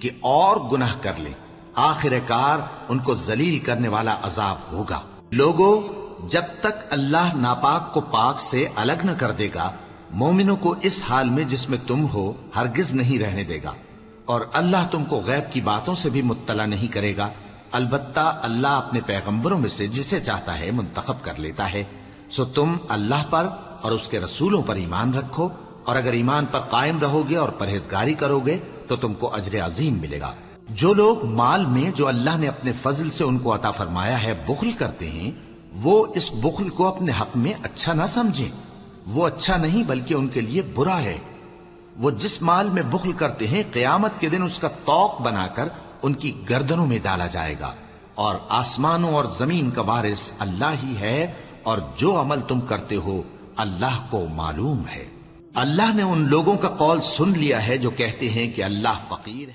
کہ اور گناہ کر لیں، آخر کار ان کو ذلیل کرنے والا عذاب ہوگا۔ لوگو، جب تک اللہ ناپاک کو پاک سے الگ نہ کر دے گا، مومنوں کو اس حال میں جس میں تم ہو ہرگز نہیں رہنے دے گا، اور اللہ تم کو غیب کی باتوں سے بھی مطلع نہیں کرے گا۔ البتہ اللہ اپنے پیغمبروں میں سے جسے چاہتا ہے منتخب کر لیتا ہے۔ سو تم اللہ پر اور اس کے رسولوں پر ایمان رکھو، اور اگر ایمان پر قائم رہو گے اور پرہیزگاری کرو گے تو تم کو اجر عظیم ملے گا۔ جو لوگ مال میں جو اللہ نے اپنے فضل سے ان کو عطا فرمایا ہے بخل کرتے ہیں، وہ اس بخل کو اپنے حق میں اچھا نہ سمجھیں، وہ اچھا نہیں بلکہ ان کے لیے برا ہے۔ وہ جس مال میں بخل کرتے ہیں قیامت کے دن اس کا طوق بنا کر ان کی گردنوں میں ڈالا جائے گا، اور آسمانوں اور زمین کا وارث اللہ ہی ہے، اور جو عمل تم کرتے ہو اللہ کو معلوم ہے۔ اللہ نے ان لوگوں کا قول سن لیا ہے جو کہتے ہیں کہ اللہ فقیر ہے۔